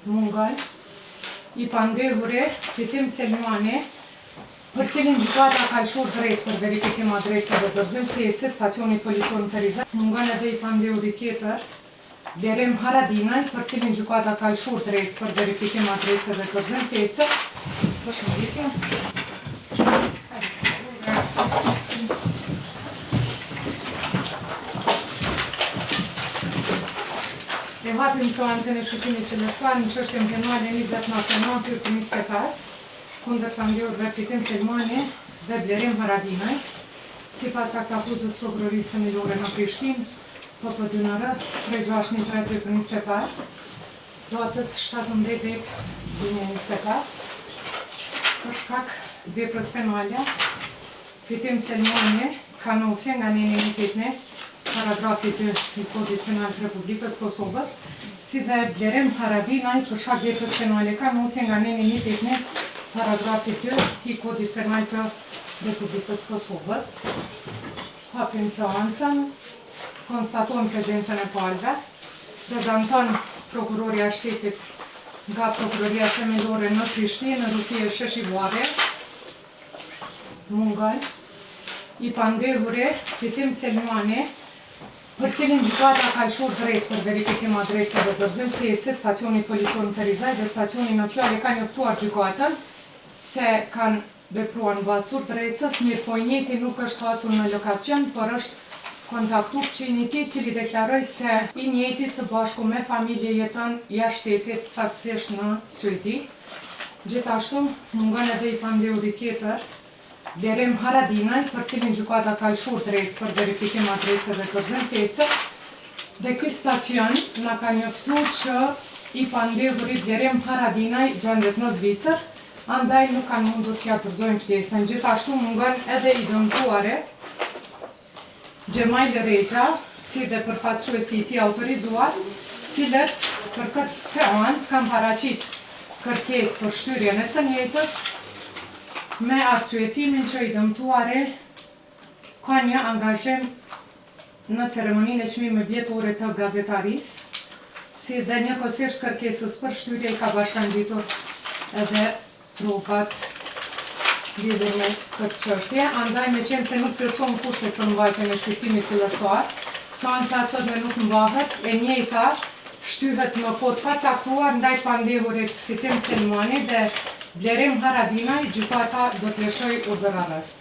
Mungal, i pandehure Fitim Selmani, për cilin gjykata ka lëshuar dres për verifikim adrese dhe dorëzim krijese stacionit policor në Perizaj. Mungal edhe i pandehuri tjetër Blerem Haradinaj, për cilin gjykata ka lëshuar dres për verifikim adrese dhe dorëzim krijese. Përshëndetje. E hapim seancën e shqiptimit fillestar në çështjen penale 20/9/25 kundër pandehurve Fitim Selmani dhe Blerem Haradinaj, sipas aktakuzës prokurorisë themelore në Prishtinë, PP2NR 36/3/25, datës 17/10/2025, për shkak veprës penale, Fitim Selmani ka nosje nga neniteti paragrafi 2 i Kodit Penal të Republikës Kosovës, si dhe Blerem Haradinaj për shkak veprës penale ka nosje nga neniteti paragrafi 2 i Kodit Penal të Republikës Kosovës. Hapim seancën, konstatojmë prezencën e palëve, prezanton prokuroria e shtetit nga prokuroria themelore në Prishtinë, Rufie Sheshivari, Mungal, i pandehuri Fitim Selmani, për cilin gjykata ka lëshuar dres për verifikim adrese dhe dorëzim krijese stacionit policor në Perizaj dhe stacioni në fjalë ka njoftuar gjykatën se kanë vepruar në bazë të dresës, mirë po i njëjti nuk është hasur në lokacion, por është kontaktuar qeniti, i cili deklaroi se i njëjti së bashku me familje jeton jashtë shtetit, saktësisht në Suedi. Gjithashtu, mungon edhe i pandehuri tjetër Blerem Haradinaj, për cilin gjykata ka lëshuar dres për verifikim adrese dhe dorëzim krijese, dhe ky stacion na ka njoftuar që i pandehuri Blerem Haradinaj gjendet në Zvicër, andaj nuk kanë mundur t'ia dorëzojnë krijesen. Gjithashtu mungon edhe i dëmtuari Gjemajl Reqa, si dhe përfaqësuesi i tij autorizuar, cilët për këtë seancë kanë paraqit kërkesë për shtyrjen e së njëjtës, me arsyetimin që i dëmtuari ka një angazhim në ceremoninë e çmimeve vjetore të gazetarisë, si dhe njëkohësisht kërkesës për shtyrje ka bashkangjitur edhe provat lidhur me këtë çështje, andaj meqense nuk plotëson kushtet për mbajtjen e shqyrtimit fillestar, seanca sotme nuk mbahet, e njëjta shtyhet në kohë pa caktuar ndaj pandehurit Fitim Selmani dhe Blerem Haradinaj, gjykata do të lëshojë urdhër arrest.